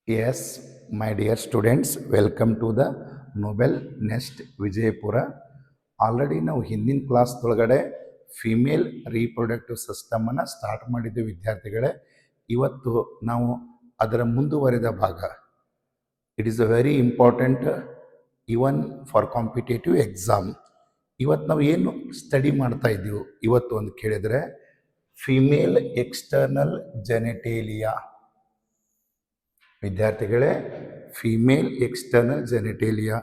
Yes, my dear students, welcome to the Nobel Nest Vijayapura. Already ನಾವು ಹಿಂದಿನ class ಒಳಗಡೆ female reproductive ಸಿಸ್ಟಮನ್ನು start ಮಾಡಿದ್ವಿ ವಿದ್ಯಾರ್ಥಿಗಳೇ. ಇವತ್ತು ನಾವು ಅದರ ಮುಂದುವರೆದ ಭಾಗ. It is a very important even for competitive exam. ಇವತ್ತು ನಾವು ಏನು ಸ್ಟಡಿ ಮಾಡ್ತಾ ಇದ್ದೀವಿ ಇವತ್ತು ಅಂತ ಕೇಳಿದರೆ ಫಿಮೇಲ್ ಎಕ್ಸ್ಟರ್ನಲ್ ಜೆನೆಟೇಲಿಯಾ. ವಿದ್ಯಾರ್ಥಿಗಳೇ, ಫಿಮೇಲ್ ಎಕ್ಸ್ಟರ್ನಲ್ ಜೆನೆಟೇಲಿಯಾ.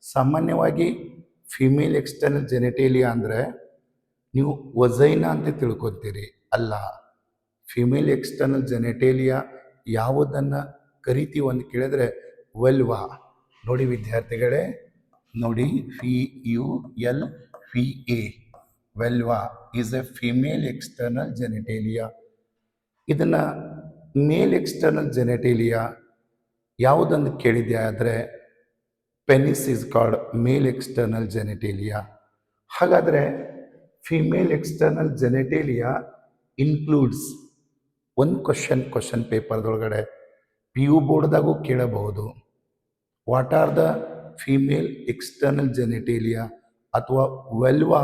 ಸಾಮಾನ್ಯವಾಗಿ ಫಿಮೇಲ್ ಎಕ್ಸ್ಟರ್ನಲ್ ಜೆನೆಟೇಲಿಯಾ ಅಂದರೆ ನೀವು ವಜೈನಾ ಅಂತ ತಿಳ್ಕೊತೀರಿ. ಅಲ್ಲ, ಫಿಮೇಲ್ ಎಕ್ಸ್ಟರ್ನಲ್ ಜೆನೆಟೇಲಿಯಾ ಯಾವುದನ್ನು ಕರಿತೀವಿ ಅಂತ ಕೇಳಿದ್ರೆ ವೆಲ್ವಾ. ನೋಡಿ ವಿದ್ಯಾರ್ಥಿಗಳೇ, ನೋಡಿ FULVA, vulva is a female external genitalia. ಇದನ್ನು ಮೇಲ್ ಎಕ್ಸ್ಟರ್ನಲ್ ಜೆನೆಟೇಲಿಯಾ ಯಾವುದಂದು ಕೇಳಿದೆ ಆದರೆ penis is called male external genitalia. ಹಾಗಾದರೆ ಫಿಮೇಲ್ ಎಕ್ಸ್ಟರ್ನಲ್ ಜೆನೆಟೇಲಿಯಾ ಇನ್ಕ್ಲೂಡ್ಸ್ ಒಂದು ಕ್ವಶನ್ ಪೇಪರ್ದೊಳಗಡೆ PU ಬೋರ್ಡ್ದಾಗೂ ಕೇಳಬಹುದು. What are the female external genitalia ಅಥವಾ ವೆಲ್ವಾ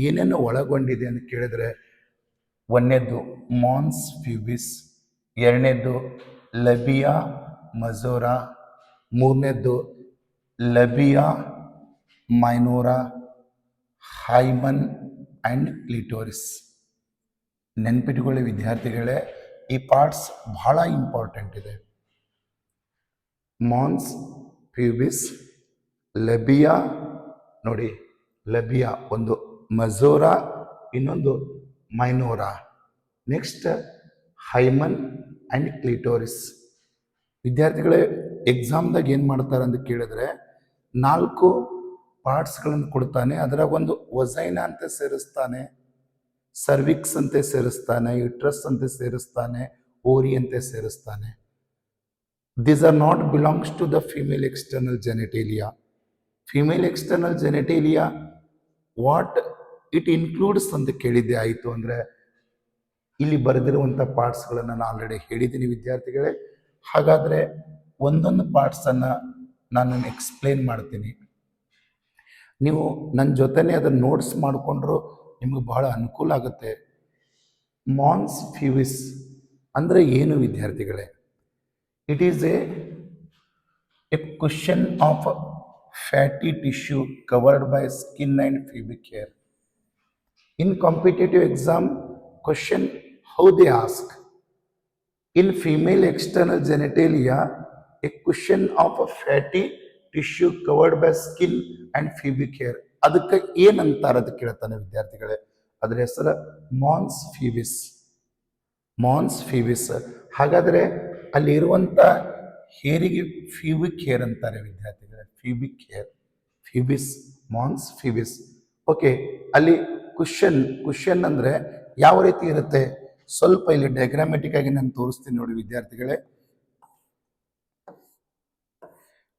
ಏನೇನು ಒಳಗೊಂಡಿದೆ ಅಂತ ಕೇಳಿದರೆ, ಒಂದನೇದು ಮಾನ್ಸ್ ಫ್ಯೂಬಿಸ್, ಎರಡನೇದು ಲಬಿಯಾ ಮಜೋರಾ, ಮೂರನೇದು ಲಬಿಯಾ ಮೈನೋರಾ, ಹೈಮನ್ ಆ್ಯಂಡ್ ಕ್ಲಿಟೋರಿಸ್. ನೆನ್ಪಿಟ್ಕೊಳ್ಳಿ ವಿದ್ಯಾರ್ಥಿಗಳೇ, ಈ ಪಾರ್ಟ್ಸ್ ಬಹಳ ಇಂಪಾರ್ಟೆಂಟ್ ಇದೆ. ಮಾನ್ಸ್ ಫ್ಯೂಬಿಸ್, ಲಬಿಯಾ, ನೋಡಿ ಲಬಿಯಾ ಒಂದು, ಮಜೋರಾ ಇನ್ನೊಂದು ಮೈನೋರಾ, ನೆಕ್ಸ್ಟ್ ಹೈಮನ್ ಆ್ಯಂಡ್ ಕ್ಲಿಟೋರಿಸ್. ವಿದ್ಯಾರ್ಥಿಗಳೇ, ಎಕ್ಸಾಮ್ದಾಗ ಏನು ಮಾಡ್ತಾರೆ ಅಂತ ಕೇಳಿದ್ರೆ 4 ಪಾರ್ಟ್ಸ್ಗಳನ್ನು ಕೊಡ್ತಾನೆ. ಅದರಾಗ ಒಂದು ವಜೈನಾ ಅಂತ ಸೇರಿಸ್ತಾನೆ, ಸರ್ವಿಕ್ಸ್ ಅಂತ ಸೇರಿಸ್ತಾನೆ, ಯುಟ್ರಸ್ ಅಂತ ಸೇರಿಸ್ತಾನೆ, ಓರಿ ಅಂತ ಸೇರಿಸ್ತಾನೆ. These are not belongs to the female external genitalia. Female external genitalia what it includes ಅಂತ ಕೇಳಿದ್ದೆ ಆಯಿತು ಅಂದರೆ ಇಲ್ಲಿ ಬರೆದಿರುವಂಥ ಪಾರ್ಟ್ಸ್ಗಳನ್ನು ನಾನು ಆಲ್ರೆಡಿ ಹೇಳಿದ್ದೀನಿ ವಿದ್ಯಾರ್ಥಿಗಳೇ. ಹಾಗಾದರೆ ಒಂದೊಂದು ಪಾರ್ಟ್ಸನ್ನು ನಾನು ಎಕ್ಸ್ಪ್ಲೇನ್ ಮಾಡ್ತೀನಿ. ನೀವು ನನ್ನ ಜೊತೆನೇ ಅದನ್ನು ನೋಟ್ಸ್ ಮಾಡಿಕೊಂಡ್ರು ನಿಮಗೆ ಬಹಳ ಅನುಕೂಲ ಆಗುತ್ತೆ. ಮಾನ್ಸ್ ಫ್ಯೂಬಿಸ್ ಅಂದರೆ ಏನು ವಿದ್ಯಾರ್ಥಿಗಳೇ? It is a cushion of fatty tissue covered by skin and pubic hair. In competitive exam question, how they ask? In female external genitalia, a cushion of a fatty tissue covered by skin and pubic hair. ಅದಕ್ಕೆ ಏನಂತಾರೆ ಅದು ಕೇಳ್ತಾನೆ ವಿದ್ಯಾರ್ಥಿಗಳೇ. ಅದರ ಹೆಸರು ಮಾನ್ಸ್ ಫ್ಯೂಬಿಸ್. ಮಾನ್ಸ್ ಫ್ಯೂಬಿಸ್. ಹಾಗಾದರೆ ಅಲ್ಲಿರುವಂಥ ಹೇರಿಗೆ ಫ್ಯೂಬಿಕ್ hair ಅಂತಾರೆ ವಿದ್ಯಾರ್ಥಿಗಳೇ. ಫ್ಯೂಬಿಕ್ ಹೇರ್, ಫ್ಯೂಬಿಸ್, ಮಾನ್ಸ್ ಫ್ಯೂಬಿಸ್. ಓಕೆ, ಅಲ್ಲಿ ಕುಷನ್ ಅಂದರೆ ಯಾವ ರೀತಿ ಇರುತ್ತೆ ಸ್ವಲ್ಪ ಇಲ್ಲಿ ಡಯಾಗ್ರಾಮೆಟಿಕ್ ಆಗಿ ನಾನು ತೋರಿಸ್ತೀನಿ ನೋಡಿ ವಿದ್ಯಾರ್ಥಿಗಳೇ.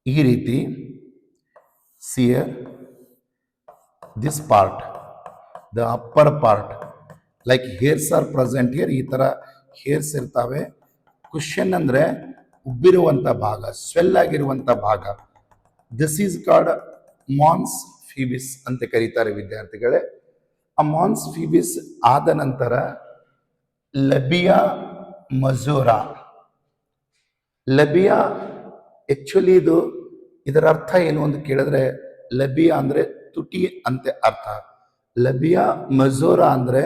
ಈ ರೀತಿ see here this part, the upper part like hairs are present here. ಈ ಥರ ಹೇರ್ಸ್ ಇರ್ತಾವೆ. ಕುಷನ್ ಅಂದರೆ ಉಬ್ಬಿರುವಂಥ ಭಾಗ, ಸ್ವೆಲ್ ಆಗಿರುವಂಥ ಭಾಗ. ದಿಸ್ ಈಸ್ ಕಾಲ್ಡ್ ಮಾನ್ಸ್ ಫ್ಯೂಬಿಸ್ ಅಂತ ಕರೀತಾರೆ ವಿದ್ಯಾರ್ಥಿಗಳೇ. ಆ ಮಾನ್ಸ್ ಫ್ಯೂಬಿಸ್ ಆದ ನಂತರ ಲಬಿಯಾ ಮಜೋರಾ. ಲಬಿಯಾ ಆ್ಯಕ್ಚುಲಿ ಇದರ ಅರ್ಥ ಏನು ಅಂತ ಕೇಳಿದ್ರೆ, ಲಬಿಯಾ ಅಂದರೆ ತುಟಿ ಅಂತ ಅರ್ಥ. ಲಬಿಯಾ ಮಜೋರಾ ಅಂದರೆ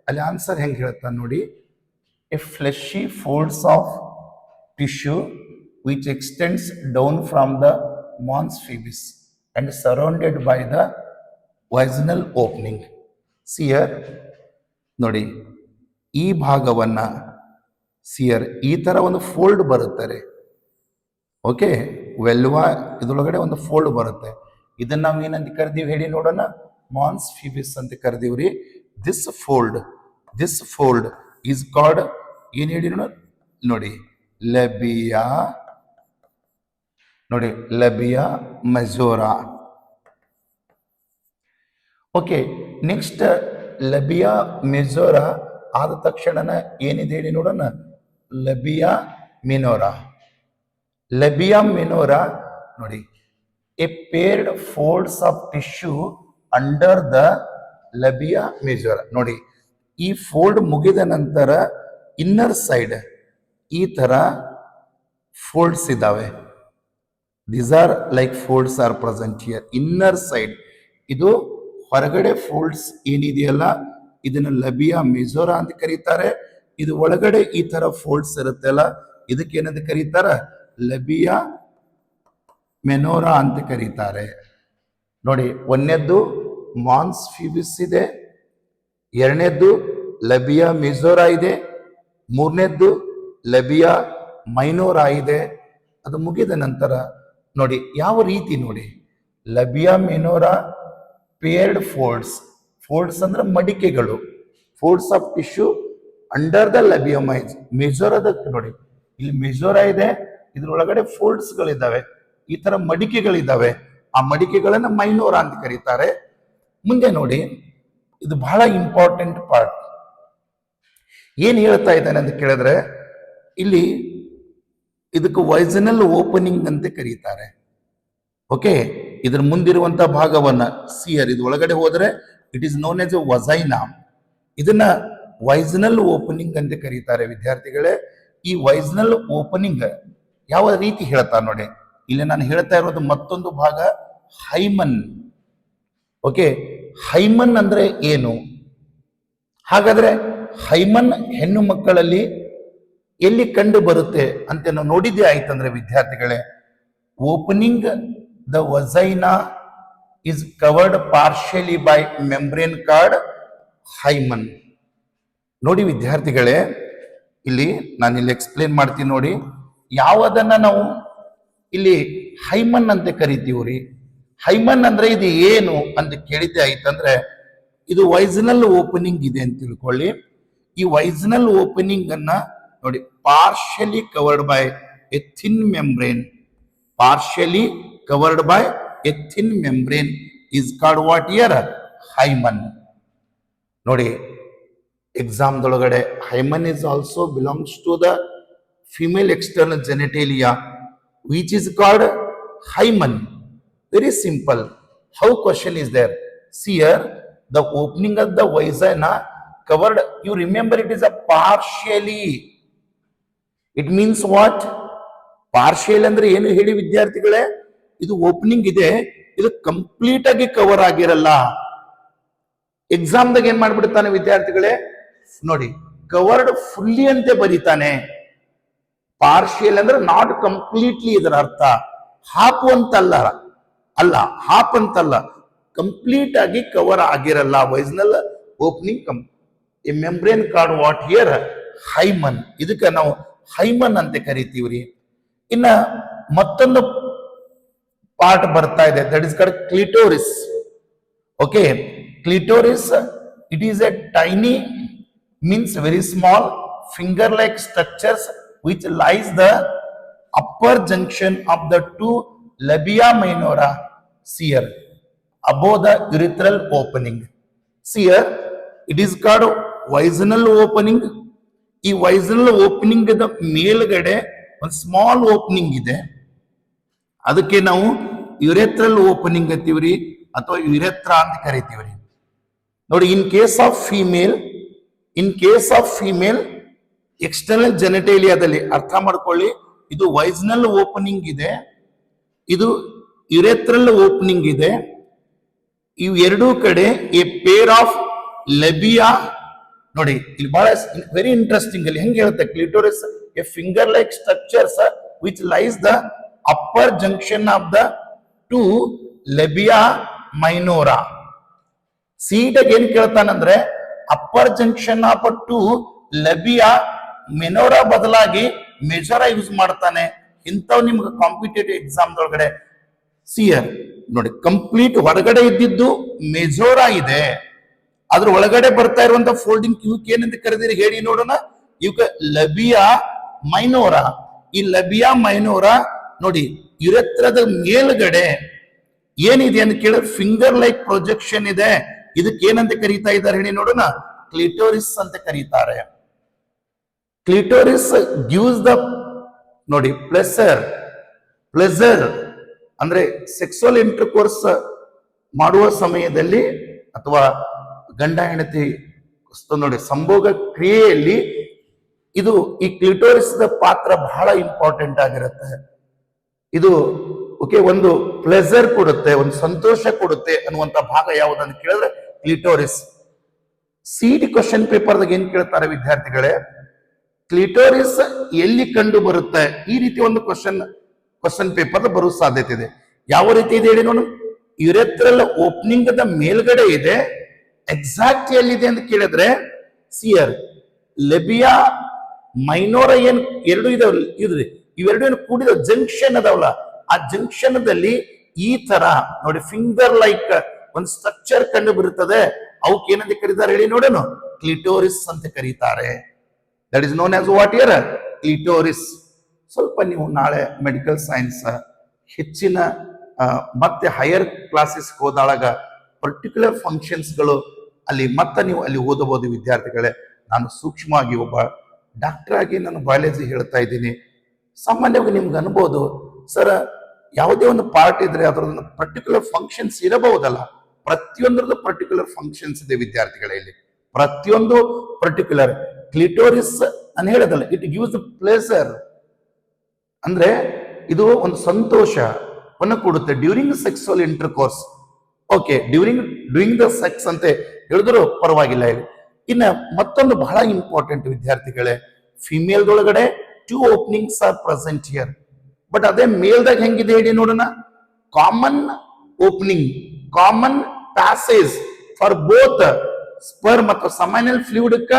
ಅಲ್ಲಿ ಆನ್ಸರ್ ಹೆಂಗೆ ಹೇಳ್ತಾನೆ ನೋಡಿ, a fleshy folds of tissue which extends down from the mons pubis and surrounded by the vaginal opening. See here, ನೋಡಿ ಈ ಭಾಗವನ್ನು ಸಿಯರ್ ಈ ಥರ ಒಂದು ಫೋಲ್ಡ್ ಬರುತ್ತಾರೆ. ಓಕೆ, ವೆಲ್ವಾ ಇದರೊಳಗಡೆ ಒಂದು ಫೋಲ್ಡ್ ಬರುತ್ತೆ. ಇದನ್ನು ನಾವು ಏನಂತ ಕರೆದೀವಿ ಹೇಳಿ ನೋಡೋಣ? ಮಾನ್ಸ್ ಫ್ಯೂಬಿಸ್ ಅಂತ ಕರೆದೀವ್ರಿ. ದಿಸ್ ಫೋಲ್ಡ್ ಈಸ್ ಕಾಲ್ಡ್ ಏನು ಹೇಳಿ ನೋಡಿ, ಲಬಿಯಾ, ನೋಡಿ ಲಬಿಯಾ ಮಜೋರಾ. ಓಕೆ, ನೆಕ್ಸ್ಟ್ ಲಬಿಯಾ ಮೆಜೋರಾ ಆದ ತಕ್ಷಣ ಏನಿದೆ ಹೇಳಿ ನೋಡೋಣ? ಲಬಿಯಾ ಮಿನೋರಾ. ಲಬಿಯಾ ಮಿನೋರಾ ನೋಡಿ, a paired folds of tissue under the labia majora. ನೋಡಿ, ಈ ಫೋಲ್ಡ್ ಮುಗಿದ ನಂತರ ಇನ್ನರ್ ಸೈಡ್ ಈ ತರ ಫೋಲ್ಡ್ಸ್ ಇದಾವೆ. These are like folds R present here. Inner side ಇದು ಹೊರಗಡೆ ಫೋಲ್ಡ್ಸ್ ಏನಿದೆಯಲ್ಲ ಇದನ್ನ ಲಬಿಯಾ ಮೆಜೋರಾ ಅಂತ ಕರೀತಾರೆ. ಇದು ಒಳಗಡೆ ಈ ತರ ಫೋಲ್ಡ್ಸ್ ಇರುತ್ತಲ್ಲ ಇದಕ್ಕೆ ಏನಂತ ಕರೀತಾರ? ಲಬಿಯಾ ಮೆನೋರಾ ಅಂತ ಕರೀತಾರೆ. ನೋಡಿ, ಒಂದನೇದ್ದು ಮಾನ್ಸ್ ಫ್ಯೂಬಿಸ್ ಇದೆ, ಎರಡನೇದ್ದು ಲಬಿಯಾ ಮೆಜೋರಾ ಇದೆ, ಮೂರನೇದ್ದು ಲಬಿಯಾ ಮೈನೋರಾ ಇದೆ. ಅದು ಮುಗಿದ ನಂತರ ನೋಡಿ ಯಾವ ರೀತಿ ನೋಡಿ, ಲಬಿಯಾ ಮೆನೋರಾ ಪೇರ್ಡ್ ಫೋಲ್ಡ್ಸ್. ಫೋಲ್ಡ್ಸ್ ಅಂದ್ರೆ ಮಡಿಕೆಗಳು, folds of tissue under the labia ಮೆಜೋರಾದ. ನೋಡಿ, ಇಲ್ಲಿ ಮೆಜೋರಾ ಇದೆ, ಇದ್ರೊಳಗಡೆ ಫೋಲ್ಡ್ಸ್ ಗಳಿದ್ದಾವೆ, ಈ ತರ ಮಡಿಕೆಗಳಿದ್ದಾವೆ. ಆ ಮಡಿಕೆಗಳನ್ನ ಮೈನೋರಾ ಅಂತ ಕರೀತಾರೆ. ಮುಂದೆ ನೋಡಿ, ಇದು ಬಹಳ ಇಂಪಾರ್ಟೆಂಟ್ ಪಾರ್ಟ್. ಏನ್ ಹೇಳ್ತಾ ಇದ್ದಾನೆ ಅಂತ ಕೇಳಿದ್ರೆ, ಇಲ್ಲಿ ಇದಕ್ಕೆ ವೈಜನಲ್ ಓಪನಿಂಗ್ ಅಂತ ಕರೀತಾರೆ. ಓಕೆ, ಇದ್ರ ಮುಂದಿರುವಂತಹ ಭಾಗವನ್ನ ಸಿಯರ್, ಇದು ಒಳಗಡೆ ಹೋದ್ರೆ it is known as a vagina. ಇದನ್ನ ವೈಜನಲ್ ಓಪನಿಂಗ್ ಅಂತ ಕರೀತಾರೆ ವಿದ್ಯಾರ್ಥಿಗಳೇ. ಈ ವೈಜನಲ್ ಓಪನಿಂಗ್ ಯಾವ ರೀತಿ ಹೇಳ್ತಾರೆ ನೋಡಿ, ಇಲ್ಲಿ ನಾನು ಹೇಳ್ತಾ ಇರೋದು ಮತ್ತೊಂದು ಭಾಗ ಹೈಮನ್. ಓಕೆ, ಹೈಮನ್ ಅಂದ್ರೆ ಏನು? ಹಾಗಾದ್ರೆ ಹೈಮನ್ ಹೆಣ್ಣು ಮಕ್ಕಳಲ್ಲಿ ಎಲ್ಲಿ ಕಂಡು ಬರುತ್ತೆ ಅಂತ ನಾವು ನೋಡಿದ್ದೇ ಆಯ್ತಂದ್ರೆ ವಿದ್ಯಾರ್ಥಿಗಳೇ, opening the vagina is covered partially by membrane called hymen. ನೋಡಿ ವಿದ್ಯಾರ್ಥಿಗಳೇ, ಇಲ್ಲಿ ನಾನು ಇಲ್ಲಿ ಎಕ್ಸ್ಪ್ಲೇನ್ ಮಾಡ್ತೀನಿ ನೋಡಿ. ಯಾವುದನ್ನ ನಾವು ಇಲ್ಲಿ ಹೈಮನ್ ಅಂತ ಕರಿತೀವ್ರಿ. ಹೈಮನ್ ಅಂದ್ರೆ ಇದು ಏನು ಅಂತ ಕೇಳಿದ್ದೆ ಆಯ್ತಂದ್ರೆ, ಇದು ವೈಜನಲ್ ಓಪನಿಂಗ್ ಇದೆ ಅಂತ ತಿಳ್ಕೊಳ್ಳಿ. ಈ ವೈಜನಲ್ ಓಪನಿಂಗ್ ಅನ್ನ ನೋಡಿ, partially covered by a thin membrane. Partially covered by a thin membrane is called what here? Hymen. ನೋಡಿ, ಎಕ್ಸಾಮ್ದೊಳಗಡೆ hymen is also belongs to the female external genitalia which is called hymen. Very simple. How question is there? See here, the opening of the vagina covered, you remember it is a partially. It means what? Partial ಅಂದ್ರೆ ಏನು ಹೇಳಿ ವಿದ್ಯಾರ್ಥಿಗಳೇ? ಇದು opening ಇದೆ, ಇದು complete ಆಗಿ cover ಆಗಿರಲ್ಲ. ಎಕ್ಸಾಮ್ದಾಗ ಏನ್ ಮಾಡ್ಬಿಡ್ತಾನೆ ವಿದ್ಯಾರ್ಥಿಗಳೇ ನೋಡಿ, ಕವರ್ಡ್ ಫುಲ್ಲಿ ಅಂತ ಬರೀತಾನೆ. ಪಾರ್ಷಿಯಲ್ ಅಂದ್ರೆ ನಾಟ್ ಕಂಪ್ಲೀಟ್ಲಿ, ಇದರ ಅರ್ಥ ಹಾಫ್ ಅಂತಲ್ಲ, ಅಲ್ಲ ಹಾಫ್ ಅಂತಲ್ಲ, ಕಂಪ್ಲೀಟ್ ಆಗಿ ಕವರ್ ಆಗಿರಲ್ಲ. Vaginal opening a membrane called what here? Hymen. ಇದಕ್ಕೆ ನಾವು ಹೈಮನ್ ಅಂತ ಕರಿತೀವ್ರಿ. ಇನ್ನ ಮತ್ತೊಂದು ಪಾರ್ಟ್ ಬರ್ತಾ ಇದೆ, that is called clitoris. Okay, clitoris it is a tiny, means very small finger like structures which lies the upper junction of the two labia minora here above the urethral opening. Here it is called vaginal opening. ಈ vaginal opening the ಮೇಲ್ಗಡೆ ಒಂದು small opening ಇದೆ, ಅದಕ್ಕೆ ನಾವು ಯುರೆಥ್ರಲ್ opening ಅಂತೀವ್ರಿ ಅಥವಾ ಯುರೆಥ್ರಾ ಅಂತ ಕರಿತೀವ್ರಿ. ನೋಡಿ, in case of female external ಜೆನೆಟೇಲಿಯಾದಲ್ಲಿ ಅರ್ಥ ಮಾಡ್ಕೊಳ್ಳಿ, ಇದು ವೈಜನಲ್ ಓಪನಿಂಗ್ ಇದೆ, ಇದು ಯುರೆಥ್ರಲ್ ಓಪನಿಂಗ್ ಇದೆ. ಇವು ಎರಡೂ ಕಡೆ ಎ ಪೇರ್ ಆಫ್ ಲೆಬಿಯಾ. ನೋಡಿ, ಇಲ್ಲಿ ಬಹಳ ವೆರಿ ಇಂಟ್ರೆಸ್ಟಿಂಗ್, ಅಲ್ಲಿ ಹೆಂಗೆ ಹೇಳುತ್ತೆ, clitoris a finger like structures which lies the upper junction of the two labia minora. ಸೀಟಾಗಿ ಏನ್ ಕೇಳ್ತಾನಂದ್ರೆ, upper junction of two labia minora ಬದಲಾಗಿ ಮೆಜೋರಾ ಯೂಸ್ ಮಾಡ್ತಾನೆ. ಇಂಥವ್ ನಿಮ್ಗೆ ಕಾಂಪಿಟೇಟಿವ್ ಎಕ್ಸಾಮ್ ಒಳಗಡೆ ಸಿಯರ್ ನೋಡಿ, ಕಂಪ್ಲೀಟ್ ಹೊರಗಡೆ ಇದ್ದಿದ್ದು ಮೆಜೋರಾ ಇದೆ, ಅದ್ರ ಒಳಗಡೆ ಬರ್ತಾ ಇರುವಂತ ಫೋಲ್ಡಿಂಗ್ ಇವಕ್ಕೆ ಏನಂತ ಕರೆದಿರಿ ಹೇಳಿ ನೋಡೋಣ. ಇವಕ್ಕೆ ಲಬಿಯಾ ಮೈನೋರಾ. ಈ ಲಬಿಯಾ ಮೈನೋರಾ ನೋಡಿ, ಯುರೆಥ್ರದ ಮೇಲ್ಗಡೆ ಏನಿದೆ ಅಂತ ಕೇಳಿದ್ರೆ ಫಿಂಗರ್ ಲೈಕ್ ಪ್ರೊಜೆಕ್ಷನ್ ಇದೆ. ಇದಕ್ಕೆ ಏನಂತ ಕರೀತಾ ಇದ್ದಾರೆ ಹೇಳಿ ನೋಡೋಣ? ಕ್ಲಿಟೋರಿಸ್ ಅಂತ ಕರೀತಾರೆ. ಕ್ಲಿಟೋರಿಸ್ ಗಿವ್ಸ್ ದ ನೋಡಿ ಪ್ಲೆಸರ್ ಪ್ಲೆಸರ್ ಅಂದ್ರೆ ಸೆಕ್ಸುವಲ್ ಇಂಟರ್ಕೋರ್ಸ್ ಮಾಡುವ ಸಮಯದಲ್ಲಿ ಅಥವಾ ಗಂಡ ಹೆಂಡತಿ ನೋಡಿ ಸಂಭೋಗ ಕ್ರಿಯೆಯಲ್ಲಿ ಇದು ಈ ಕ್ಲಿಟೋರಿಸ್ ಪಾತ್ರ ಬಹಳ ಇಂಪಾರ್ಟೆಂಟ್ ಆಗಿರುತ್ತೆ. ಇದು ಓಕೆ, ಒಂದು ಪ್ಲೆಸರ್ ಕೊಡುತ್ತೆ, ಒಂದು ಸಂತೋಷ ಕೊಡುತ್ತೆ ಅನ್ನುವಂತ ಭಾಗ ಯಾವುದಂತ ಕೇಳಿದ್ರೆ ಕ್ಲಿಟೋರಿಸ್. ಸಿಡಿ ಕ್ವಶನ್ ಪೇಪರ್ದಾಗ ಏನ್ ಕೇಳ್ತಾರೆ ವಿದ್ಯಾರ್ಥಿಗಳೇ, ಕ್ಲಿಟೋರಿಸ್ ಎಲ್ಲಿ ಕಂಡು ಬರುತ್ತೆ? ಈ ರೀತಿ ಒಂದು ಕ್ವಶನ್ ಪೇಪರ್ ಬರೋ ಸಾಧ್ಯತೆ ಇದೆ. ಯಾವ ರೀತಿ ಇದೆ ಹೇಳಿ ನೋಡು. ಯುರೆಥ್ರಲ್ ಓಪನಿಂಗ್ ದ ಮೇಲ್ಗಡೆ ಇದೆ, ಎಕ್ಸಾಕ್ಟ್ ಎಲ್ಲಿದೆ ಅಂತ ಕೇಳಿದ್ರೆ ಸಿಯರ್ ಲೆಬಿಯಾ ಮೈನೋರ ಏನ್ ಎರಡು ಇದಾವ್ರಿ, ಇವೆರಡು ಏನು ಕೂಡಿದ ಜಂಕ್ಷನ್ ಅದಾವಲ್ಲ, ಆ ಜಂಕ್ಷನ್ ದಲ್ಲಿ ಈ ತರ ನೋಡಿ ಫಿಂಗರ್ ಲೈಕ್ ಒಂದು ಸ್ಟ್ರಕ್ಚರ್ ಕಂಡು ಬರುತ್ತದೆ. ಅವಕ್ಕೆ ಏನಂತ ಕರೀತಾರೆ ಹೇಳಿ ನೋಡೋಣ, ಕ್ಲಿಟೋರಿಸ್ ಅಂತ ಕರೀತಾರೆ. That is known as what here clitoris. ಸ್ವಲ್ಪ ನೀವು ನಾಳೆ ಮೆಡಿಕಲ್ ಸೈನ್ಸ್ ಹೆಚ್ಚಿನ ಮತ್ತೆ ಹೈಯರ್ ಕ್ಲಾಸಸ್ ಹೋದಾಗ ಪರ್ಟಿಕ್ಯುಲರ್ ಫಂಕ್ಷನ್ಸ್ಗಳು ಅಲ್ಲಿ ಮತ್ತೆ ನೀವು ಅಲ್ಲಿ ಓದಬಹುದು ವಿದ್ಯಾರ್ಥಿಗಳೇ. ನಾನು ಸೂಕ್ಷ್ಮವಾಗಿ ಒಬ್ಬ ಡಾಕ್ಟರ್ ಆಗಿ ನಾನು ಬಯಾಲಜಿ ಹೇಳ್ತಾ ಇದ್ದೀನಿ. ಸಾಮಾನ್ಯವಾಗಿ ನಿಮ್ಗೆ ಅನ್ಬೋದು, ಸರ್ ಯಾವುದೇ ಒಂದು ಪಾರ್ಟ್ ಇದ್ರೆ ಅದರದ್ದು ಪರ್ಟಿಕ್ಯುಲರ್ ಫಂಕ್ಷನ್ಸ್ ಇರಬಹುದಲ್ಲ. ಪ್ರತಿಯೊಂದ್ರದ್ದು ಪರ್ಟಿಕ್ಯುಲರ್ ಫಂಕ್ಷನ್ಸ್ ಇದೆ ವಿದ್ಯಾರ್ಥಿಗಳೇ. ಇಲ್ಲಿ ಪ್ರತಿಯೊಂದು ಪರ್ಟಿಕ್ಯುಲರ್ ಕ್ಲಿಟೋರಿಸ್ ಅಂತ ಹೇಳೋದಲ್ಲ, ಇಟ್ ಗಿವ್ಸ್ ದ ಪ್ಲೇಸರ್ ಅಂದ್ರೆ ಇದು ಒಂದು ಸಂತೋಷವನ್ನು ಕೊಡುತ್ತೆ during sexual intercourse. Okay, during the sex ಅಂತ ಹೇಳಿದ್ರು ಪರವಾಗಿಲ್ಲ. ಹೇಳಿ ಇನ್ನ ಮತ್ತೊಂದು ಬಹಳ ಇಂಪಾರ್ಟೆಂಟ್ ವಿದ್ಯಾರ್ಥಿಗಳೇ, ಫಿಮೇಲ್ದೊಳಗಡೆ 2 openings R present here. But ಅದೇ ಮೇಲ್ದಾಗ ಹೆಂಗಿದೆ ಹೇಳಿ ನೋಡೋಣ. Common opening, common passage for both sperm ಮತ್ತು ಸಮೈನಲ್ ಫ್ಲೂಯಿಡ್ಕ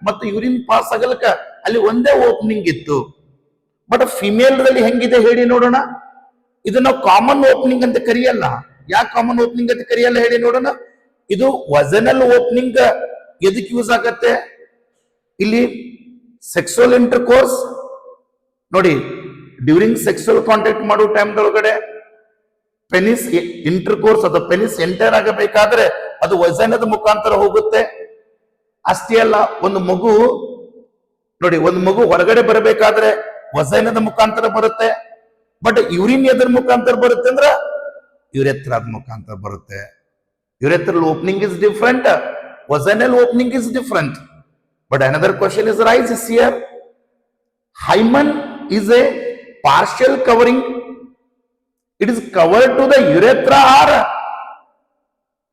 ಮತ್ತು ಯೂರಿನ್ ಪಾಸ್ ಆಗಲ್ಕ ಅಲ್ಲಿ ಒಂದೇ ಓಪನಿಂಗ್ ಇತ್ತು. ಬಟ್ ಫಿಮೇಲ್ದಲ್ಲಿ ಹೆಂಗಿದೆ ಹೇಳಿ ನೋಡೋಣ. ಇದು ನಾವು ಕಾಮನ್ ಓಪನಿಂಗ್ ಅಂತ ಕರೆಯಲ್ಲ. ಯಾಕೆ ಕಾಮನ್ ಓಪನಿಂಗ್ ಅಂತ ಕರೆಯಲ್ಲ ಹೇಳಿ ನೋಡೋಣ. ಇದು ವಜನಲ್ ಓಪನಿಂಗ್ ಎದಕ್ಕೆ ಯೂಸ್ ಆಗತ್ತೆ? ಇಲ್ಲಿ ಸೆಕ್ಸುವಲ್ ಇಂಟರ್ಕೋರ್ಸ್ ನೋಡಿ, ಡ್ಯೂರಿಂಗ್ ಸೆಕ್ಸುವಲ್ ಕಾಂಟ್ಯಾಕ್ಟ್ ಮಾಡೋ ಟೈಮ್ದೊಳಗಡೆ ಪೆನಿಸ್ ಇಂಟರ್ಕೋರ್ಸ್ ಅಥವಾ ಪೆನಿಸ್ ಎಂಟರ್ ಆಗಬೇಕಾದ್ರೆ ಅದು ವಜನದ ಮುಖಾಂತರ ಹೋಗುತ್ತೆ. ಅಷ್ಟೇ ಅಲ್ಲ, ಒಂದು ಮಗು ನೋಡಿ, ಒಂದು ಮಗು ಹೊರಗಡೆ ಬರಬೇಕಾದ್ರೆ ವಜನದ ಮುಖಾಂತರ ಬರುತ್ತೆ. ಬಟ್ ಯೂರಿನ್ ಎದ್ರ ಮುಖಾಂತರ ಬರುತ್ತೆ ಅಂದ್ರ ಯುರೆಥ್ರಾದ ಮುಖಾಂತರ ಬರುತ್ತೆ. Urethral opening is different, vaginal opening is different. But another question is rises here. hymen is a partial covering. It is covered to the urethra or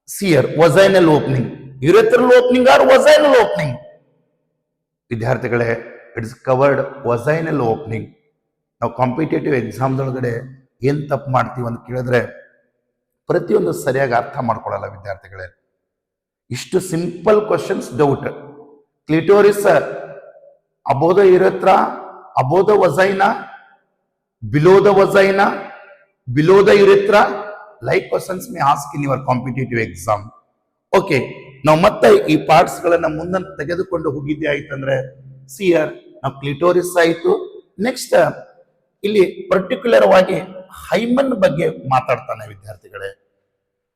here vaginal opening. Urethral opening or vaginal opening? ವಿದ್ಯಾರ್ಥಿಗಳೇ, it is covered vaginal opening. ನಾವು competitive ಎಕ್ಸಾಮ್ದೊಳಗಡೆ ಏನ್ ತಪ್ಪು ಮಾಡ್ತೀವಿ ಅಂತ ಕೇಳಿದ್ರೆ ಪ್ರತಿಯೊಂದು ಸರಿಯಾಗಿ ಅರ್ಥ ಮಾಡ್ಕೊಳ್ಳಲ್ಲ ವಿದ್ಯಾರ್ಥಿಗಳೇ. ಇಷ್ಟು simple questions doubt. Clitoris above the urethra, above the vagina, below the vagina, below the urethra, like questions may ask in your competitive exam. Okay, ನಾವು ಮತ್ತೆ ಈ ಪಾರ್ಟ್ಸ್ ಗಳನ್ನ ಮುಂದೆ ತೆಗೆದುಕೊಂಡು ಹೋಗಿದ್ದೆ ಆಯ್ತಂದ್ರೆ ಸಿಯರ್ ನಾವು ಕ್ಲಿಟೋರಿಸ್ ಆಯ್ತು. ನೆಕ್ಸ್ಟ್ ಇಲ್ಲಿ ಪರ್ಟಿಕ್ಯುಲರ್ ವಾಗಿ ಹೈಮನ್ ಬಗ್ಗೆ ಮಾತಾಡ್ತಾನೆ ವಿದ್ಯಾರ್ಥಿಗಳೇ.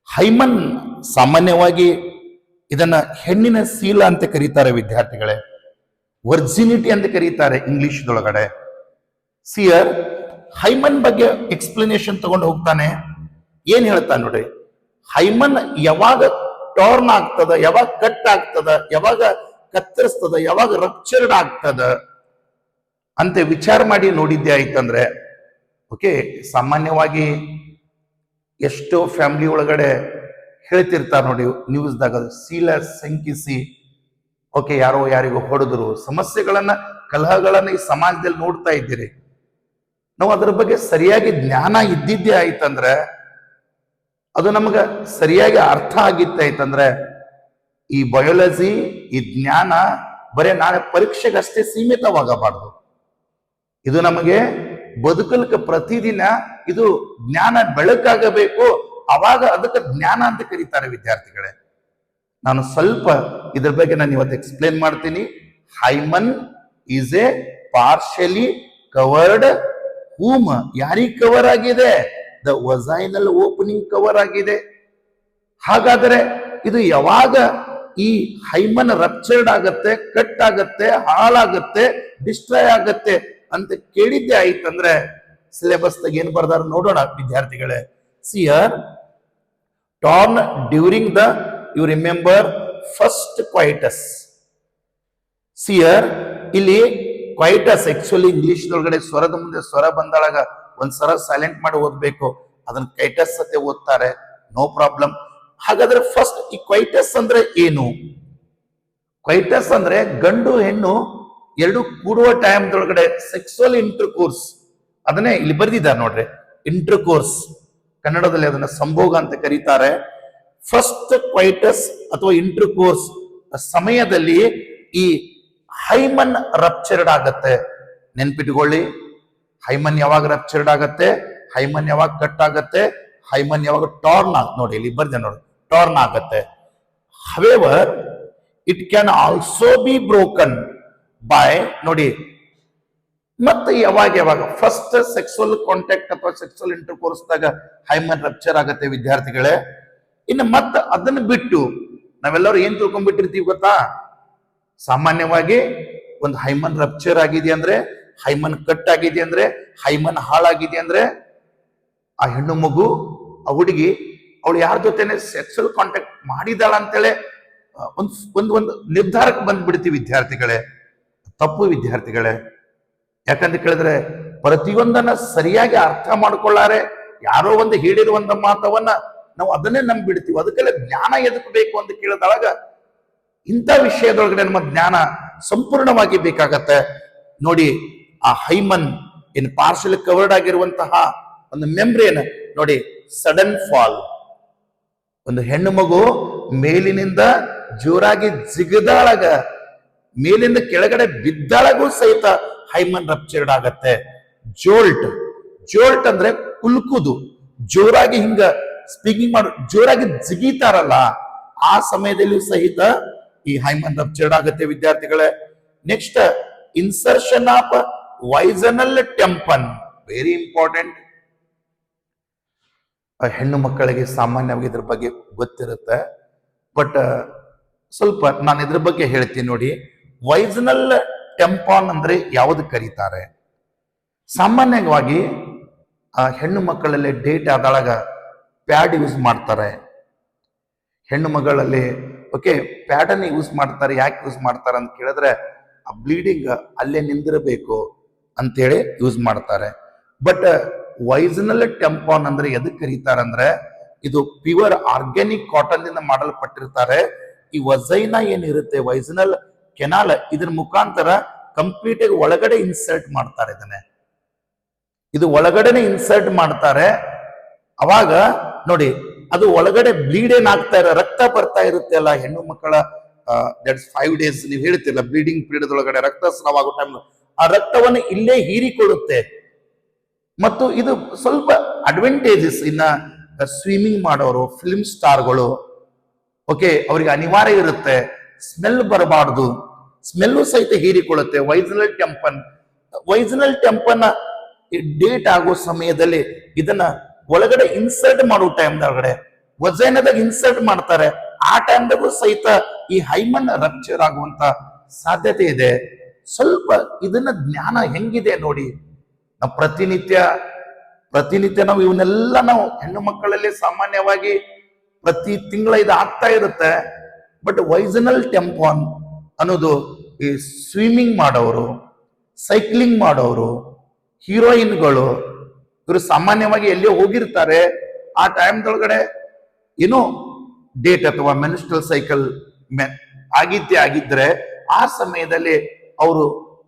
ಹೈಮನ್ ಸಾಮಾನ್ಯವಾಗಿ ಇದನ್ನ ಹೆಣ್ಣಿನ ಶೀಲ ಅಂತ ಕರೀತಾರೆ ವಿದ್ಯಾರ್ಥಿಗಳೇ. ವರ್ಜಿನಿಟಿ ಅಂತ ಕರೀತಾರೆ ಇಂಗ್ಲಿಷ್ದೊಳಗಡೆ. ಸಿಯರ್ ಹೈಮನ್ ಬಗ್ಗೆ ಎಕ್ಸ್ಪ್ಲನೇಷನ್ ತಗೊಂಡು ಹೋಗ್ತಾನೆ. ಏನ್ ಹೇಳ್ತಾನೆ ನೋಡಿ. ಹೈಮನ್ ಯಾವಾಗ ಟರ್ನ್ ಆಗ್ತದ, ಯಾವಾಗ ಕಟ್ ಆಗ್ತದ, ಯಾವಾಗ ಕತ್ತರಿಸ್ತದ, ಯಾವಾಗ ರಪ್ಚರ್ಡ್ ಆಗ್ತದ ಅಂತ ವಿಚಾರ ಮಾಡಿ ನೋಡಿದ್ದೆ ಆಯ್ತಂದ್ರೆ ಓಕೆ, ಸಾಮಾನ್ಯವಾಗಿ ಎಷ್ಟೋ ಫ್ಯಾಮಿಲಿ ಒಳಗಡೆ ಹೇಳ್ತಿರ್ತಾರೆ ನೋಡಿ ನ್ಯೂಸ್ದಾಗ, ಶೀಲ ಶಂಕಿಸಿ ಓಕೆ ಯಾರೋ ಯಾರಿಗೂ ಹೊಡೆದ್ರು, ಸಮಸ್ಯೆಗಳನ್ನ ಕಲಹಗಳನ್ನ ಈ ಸಮಾಜದಲ್ಲಿ ನೋಡ್ತಾ ಇದ್ದೀರಿ. ನಾವು ಅದರ ಬಗ್ಗೆ ಸರಿಯಾಗಿ ಜ್ಞಾನ ಇದ್ದಿದ್ದೇ ಆಯ್ತಂದ್ರೆ, ಅದು ನಮ್ಗೆ ಸರಿಯಾಗಿ ಅರ್ಥ ಆಗಿತ್ತೈತಂದ್ರೆ ಈ ಬಯೋಲಜಿ, ಈ ಜ್ಞಾನ ಬರೇ ನಾಳೆ ಪರೀಕ್ಷೆಗೆ ಅಷ್ಟೇ ಸೀಮಿತವಾಗಬಾರ್ದು. ಇದು ನಮಗೆ ಬದುಕಲಿಕ್ಕೆ ಪ್ರತಿದಿನ ಇದು ಜ್ಞಾನ ಬೆಳಕಾಗಬೇಕು. ಅವಾಗ ಅದಕ್ಕೆ ಜ್ಞಾನ ಅಂತ ಕರೀತಾರೆ ವಿದ್ಯಾರ್ಥಿಗಳೇ. ನಾನು ಸ್ವಲ್ಪ ಇದ್ರ ಬಗ್ಗೆ ನಾನು ಇವತ್ತು ಎಕ್ಸ್ಪ್ಲೇನ್ ಮಾಡ್ತೀನಿ. Hymen is a partially covered whom. ಯಾರಿಗೆ ಕವರ್ ಆಗಿದೆ? ದ ವಜೈನಲ್ ಓಪನಿಂಗ್ ಕವರ್ ಆಗಿದೆ. ಹಾಗಾದ್ರೆ ಇದು ಯಾವಾಗ ಈ ಹೈಮನ್ ರಪ್ಚರ್ಡ್ ಆಗತ್ತೆ, ಕಟ್ ಆಗತ್ತೆ, ಹಾಳಾಗತ್ತೆ, ಡಿಸ್ಟ್ರಾಯ್ ಆಗತ್ತೆ ಅಂತ ಕೇಳಿದ್ದೆ ಆಯ್ತಂದ್ರೆ ಸಿಲೆಬಸ್ ಏನ್ ಬರ್ದಾರ ನೋಡೋಣ ವಿದ್ಯಾರ್ಥಿಗಳೇ. ಸಿಯರ್ torn during the, you remember, first coitus. ಸಿಯರ್ ಇಲ್ಲಿ ಕ್ವೈಟಸ್ ಆಕ್ಚುಲಿ ಇಂಗ್ಲಿಷ್ ಒಳಗಡೆ ಸ್ವರದ ಮುಂದೆ ಸ್ವರ ಬಂದಾಗ ಒಂದ್ ಸ್ವರ ಸೈಲೆಂಟ್ ಮಾಡಿ ಓದ್ಬೇಕು, ಅದನ್ನ ಕೈಟಸ್ ಅಂತ ಓದ್ತಾರೆ, ನೋ ಪ್ರಾಬ್ಲಮ್. ಹಾಗಾದ್ರೆ ಫಸ್ಟ್ ಈ ಕ್ವೈಟಸ್ ಅಂದ್ರೆ ಏನು? ಕ್ವೈಟಸ್ ಅಂದ್ರೆ ಗಂಡು ಹೆಣ್ಣು ಎರಡು ಕೂಡುವ ಟೈಮ್ದೊಳಗಡೆ ಸೆಕ್ಸುವಲ್ ಇಂಟರ್ಕೋರ್ಸ್, ಅದನ್ನೇ ಇಲ್ಲಿ ಬರ್ದಿದ್ದಾರೆ ನೋಡ್ರಿ, ಇಂಟರ್ಕೋರ್ಸ್, ಕನ್ನಡದಲ್ಲಿ ಅದನ್ನ ಸಂಭೋಗ ಅಂತ ಕರೀತಾರೆ. ಫಸ್ಟ್ ಕ್ವೈಟಸ್ ಅಥವಾ ಇಂಟರ್ಕೋರ್ಸ್ ಸಮಯದಲ್ಲಿ ಈ ಹೈಮನ್ ರಪ್ಚರ್ಡ್ ಆಗತ್ತೆ. ನೆನ್ಪಿಟ್ಕೊಳ್ಳಿ, ಹೈಮನ್ ಯಾವಾಗ ರಪ್ಚರ್ಡ್ ಆಗತ್ತೆ, ಹೈಮನ್ ಯಾವಾಗ ಕಟ್ ಆಗತ್ತೆ, ಹೈಮನ್ ಯಾವಾಗ ಟಾರ್ನ್ ಆಗ, ನೋಡಿ ಇಲ್ಲಿ ಬರ್ದೆ ನೋಡಿ, ಟಾರ್ನ್ ಆಗತ್ತೆ. However it can also be broken by, ನೋಡಿ ಮತ್ತೆ ಯಾವಾಗ ಫಸ್ಟ್ ಸೆಕ್ಸುವಲ್ ಕಾಂಟ್ಯಾಕ್ಟ್ ಅಥವಾ ಸೆಕ್ಸುವಲ್ ಇಂಟರ್ಕೋರ್ಸ್ ದಾಗ ಹೈಮನ್ ರಪ್ಚರ್ ಆಗತ್ತೆ ವಿದ್ಯಾರ್ಥಿಗಳೇ. ಇನ್ನು ಮತ್ತೆ ಅದನ್ನ ಬಿಟ್ಟು ನಾವೆಲ್ಲರೂ ಏನ್ ತಿಳ್ಕೊಂಡ್ಬಿಟ್ಟಿರ್ತೀವಿ ಗೊತ್ತಾ? ಸಾಮಾನ್ಯವಾಗಿ ಒಂದು ಹೈಮನ್ ರಪ್ಚರ್ ಆಗಿದೆ ಅಂದ್ರೆ, ಹೈಮನ್ ಕಟ್ ಆಗಿದೆ ಅಂದ್ರೆ, ಹೈಮನ್ ಹಾಳಾಗಿದೆ ಅಂದ್ರೆ ಆ ಹೆಣ್ಣು ಮಗು, ಆ ಹುಡುಗಿ, ಅವಳು ಯಾರ ಜೊತೆನೆ ಸೆಕ್ಸುವಲ್ ಕಾಂಟ್ಯಾಕ್ಟ್ ಮಾಡಿದಾಳ ಅಂತೇಳಿ ಒಂದು ನಿರ್ಧಾರಕ್ಕೆ ಬಂದ್ಬಿಡ್ತೀವಿ ವಿದ್ಯಾರ್ಥಿಗಳೇ. ತಪ್ಪು ವಿದ್ಯಾರ್ಥಿಗಳೇ. ಯಾಕಂತ ಕೇಳಿದ್ರೆ ಪ್ರತಿಯೊಂದನ್ನ ಸರಿಯಾಗಿ ಅರ್ಥ ಮಾಡ್ಕೊಳ್ಳಾರೆ ಯಾರೋ ಒಂದು ಹೇಳಿರುವಂತ ಮಾತವನ್ನ ನಾವು ಅದನ್ನೇ ನಂಬಿಡ್ತೀವಿ. ಅದಕ್ಕೆಲ್ಲ ಜ್ಞಾನ ಎದಕ್ ಬೇಕು ಅಂತ ಕೇಳಿದಾಗ ಇಂಥ ವಿಷಯದೊಳಗಡೆ ನಮ್ಮ ಜ್ಞಾನ ಸಂಪೂರ್ಣವಾಗಿ ಬೇಕಾಗತ್ತೆ. ನೋಡಿ, ಆ ಹೈಮನ್ ಇನ್ ಪಾರ್ಶಲ್ ಕವರ್ಡ್ ಆಗಿರುವಂತಹ ಒಂದು ಮೆಂಬ್ರೇನ್ ನೋಡಿ, ಸಡನ್ ಫಾಲ್, ಒಂದು ಹೆಣ್ಣು ಮಗು ಮೇಲಿನಿಂದ ಜೋರಾಗಿ ಜಿಗದಾಳಗ, ಮೇಲಿಂದ ಕೆಳಗಡೆ ಬಿದ್ದಾಳಗೂ ಸಹಿತ ಹೈಮನ್ ರಪ್ಚರ್ಡ್ ಆಗತ್ತೆ. ಜೋಲ್ಟ್, ಜೋಲ್ಟ್ ಅಂದ್ರೆ ಕುಲ್ಕುದು, ಜೋರಾಗಿ ಹಿಂಗ ಸ್ಪೀಕಿಂಗ್ ಮಾಡು, ಜೋರಾಗಿ ಜಿಗಿತಾರಲ್ಲ, ಆ ಸಮಯದಲ್ಲಿಯೂ ಸಹಿತ ಈ ಹೈಮನ್ ರಪ್ಚರ್ಡ್ ಆಗತ್ತೆ ವಿದ್ಯಾರ್ಥಿಗಳೇ. Next, insertion of vaginal tampon, very important. ಹೆಣ್ಣು ಮಕ್ಕಳಿಗೆ ಸಾಮಾನ್ಯವಾಗಿ ಇದ್ರ ಬಗ್ಗೆ ಗೊತ್ತಿರುತ್ತೆ, ಬಟ್ ಸ್ವಲ್ಪ ನಾನು ಇದ್ರ ಬಗ್ಗೆ ಹೇಳ್ತೀನಿ ನೋಡಿ. ವೈಸನಲ್ ಟೆಂಪಾನ್ ಅಂದ್ರೆ ಯಾವುದು ಕರೀತಾರೆ? ಸಾಮಾನ್ಯವಾಗಿ ಹೆಣ್ಣು ಮಕ್ಕಳಲ್ಲಿ ಡೇಟ್ ಆದಾಗ ಪ್ಯಾಡ್ ಯೂಸ್ ಮಾಡ್ತಾರೆ. ಹೆಣ್ಣು ಮಗಳಲ್ಲಿ ಓಕೆ ಪ್ಯಾಡ್ ಅನ್ನು ಯೂಸ್ ಮಾಡ್ತಾರೆ. ಯಾಕೆ ಯೂಸ್ ಮಾಡ್ತಾರೆ ಅಂತ ಕೇಳಿದ್ರೆ ಆ ಬ್ಲೀಡಿಂಗ್ ಅಲ್ಲೇ ನಿಂದಿರಬೇಕು ಅಂತೇಳಿ ಯೂಸ್ ಮಾಡ್ತಾರೆ. ಬಟ್ ವೈಸನಲ್ ಟೆಂಪಾನ್ ಅಂದ್ರೆ ಎದಕ್ಕೆ ಕರೀತಾರೆ ಅಂದ್ರೆ, ಇದು ಪ್ಯೂರ್ ಆರ್ಗ್ಯಾನಿಕ್ ಕಾಟನ್ ಇಂದ ಮಾಡಲ್ಪಟ್ಟಿರ್ತಾರೆ. ಈ ವಜೈನಾ ಏನಿರುತ್ತೆ, ವೈಸನಲ್ ಕೆನಾಲ್, ಇದ್ರ ಮುಖಾಂತರ ಕಂಪ್ಲೀಟ್ ಆಗಿ ಒಳಗಡೆ ಇನ್ಸರ್ಟ್ ಮಾಡ್ತಾರೆ. ಇದು ಒಳಗಡೆನೆ ಇನ್ಸರ್ಟ್ ಮಾಡ್ತಾರೆ. ಅವಾಗ ನೋಡಿ, ಅದು ಒಳಗಡೆ ಬ್ಲೀಡ್ ಏನಾಗ್ತಾ ಇರೋ, ರಕ್ತ ಬರ್ತಾ ಇರುತ್ತೆ ಅಲ್ಲ ಹೆಣ್ಣು ಮಕ್ಕಳ, ದಟ್ಸ್ 5 days ನೀವು ಹೇಳ್ತಿರಲ್ಲ ಬ್ಲೀಡಿಂಗ್ ಪೀರಿಯಡ್ ಒಳಗಡೆ ರಕ್ತ ಸ್ರಾವ ಆಗೋ ಟೈಮ್, ಆ ರಕ್ತವನ್ನು ಇಲ್ಲೇ ಹೀರಿಕೊಳ್ಳುತ್ತೆ. ಮತ್ತು ಇದು ಸ್ವಲ್ಪ ಅಡ್ವಾಂಟೇಜಸ್ ಇನ್ನ ಸ್ವಿಮ್ಮಿಂಗ್ ಮಾಡೋರು, ಫಿಲ್ಮ್ ಸ್ಟಾರ್ಗಳು, ಓಕೆ, ಅವರಿಗೆ ಅನಿವಾರ್ಯ ಇರುತ್ತೆ, ಸ್ಮೆಲ್ ಬರಬಾರ್ದು, ಸ್ಮೆಲ್ಲು ಸಹಿತ ಹೀರಿಕೊಳ್ಳುತ್ತೆ. ವೈಸನಲ್ ಟೆಂಪನ್, ವೈಸನಲ್ ಟೆಂಪನ್ ಡೇಟ್ ಆಗೋ ಸಮಯದಲ್ಲಿ ಇದನ್ನ ಒಳಗಡೆ ಇನ್ಸರ್ಟ್ ಮಾಡೋ ಟೈಮ್ದೊಳಗಡೆ ವಜೈನದಾಗ ಇನ್ಸರ್ಟ್ ಮಾಡ್ತಾರೆ. ಆ ಟೈಮ್ದಾಗೂ ಸಹಿತ ಈ ಹೈಮನ್ ರಪ್ಚರ್ ಆಗುವಂತ ಸಾಧ್ಯತೆ ಇದೆ. ಸ್ವಲ್ಪ ಇದನ್ನ ಜ್ಞಾನ ಹೆಂಗಿದೆ ನೋಡಿ. ನಾವು ಪ್ರತಿನಿತ್ಯ ನಾವು ಇವನ್ನೆಲ್ಲ ನಾವು ಹೆಣ್ಣು ಮಕ್ಕಳಲ್ಲಿ ಸಾಮಾನ್ಯವಾಗಿ ಪ್ರತಿ ತಿಂಗಳ ಇದು ಆಗ್ತಾ ಇರುತ್ತೆ. ಬಟ್ ವೈಸನಲ್ ಟೆಂಪಾನ್ ಅನ್ನೋದು ಈ ಸ್ವಿಮ್ಮಿಂಗ್ ಮಾಡೋರು, ಸೈಕ್ಲಿಂಗ್ ಮಾಡೋರು, ಹೀರೋಯಿನ್ಗಳು, ಇವರು ಸಾಮಾನ್ಯವಾಗಿ ಎಲ್ಲಿಯೋ ಹೋಗಿರ್ತಾರೆ. ಆ ಟೈಮ್ದೊಳಗಡೆ ಏನೋ ಡೇಟ್ ಅಥವಾ ಮೆನ್ಸ್ಟ್ರಲ್ ಸೈಕಲ್ ಆಗಿದ್ರೆ ಆ ಸಮಯದಲ್ಲಿ ಅವರು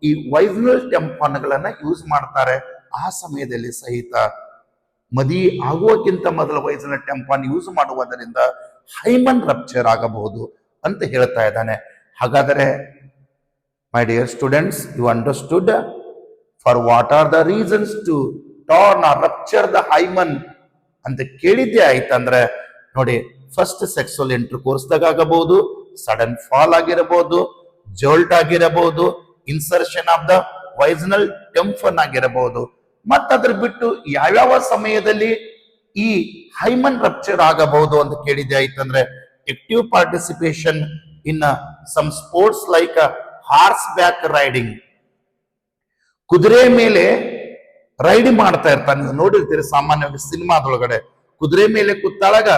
ಈ ವೈಸನಲ್ ಟೆಂಪಾನ್ಗಳನ್ನ ಯೂಸ್ ಮಾಡ್ತಾರೆ. ಆ ಸಮಯದಲ್ಲಿ ಸಹಿತ ಮದಿ ಆಗುವಕ್ಕಿಂತ ಮೊದಲ ವೈಸನಲ್ ಟೆಂಪಾನ್ ಯೂಸ್ ಮಾಡುವುದರಿಂದ ಹೈಮನ್ ರಪ್ಚರ್ ಆಗಬಹುದು ಅಂತ ಹೇಳ್ತಾ ಇದ್ದಾನೆ. ಹಾಗಾದರೆ my dear students, you understood for what are the reasons to torn or rupture the hymen ಅಂತ ಕೇಳಿದ್ದೆ ಆಯ್ತಂದ್ರೆ ನೋಡಿ, ಫಸ್ಟ್ ಸೆಕ್ಸುವಲ್ ಇಂಟರ್ಕೋರ್ಸ್ದಾಗ ಆಗಬಹುದು, ಸಡನ್ ಫಾಲ್ ಆಗಿರಬಹುದು, ಜೋಲ್ಟ್ ಆಗಿರಬಹುದು, insertion of the vaginal tampon ಆಗಿರಬಹುದು. ಮತ್ತದ್ರ ಬಿಟ್ಟು ಯಾವ್ಯಾವ ಸಮಯದಲ್ಲಿ ಈ ಹೈಮನ್ ರಪ್ಚರ್ ಆಗಬಹುದು ಅಂತ ಕೇಳಿದ್ದೆ ಆಯ್ತಂದ್ರೆ, active participation in some sports like horseback riding, ಕುದುರೆ ಮೇಲೆ ರೈಡ್ ಮಾಡ್ತಾ ಇರ್ತಾನೆ. ನೀವು ನೋಡಿರ್ತೀರಿ ಸಾಮಾನ್ಯವಾಗಿ ಸಿನಿಮಾದೊಳಗಡೆ ಕುದುರೆ ಮೇಲೆ ಕೂತಾಳಾಗ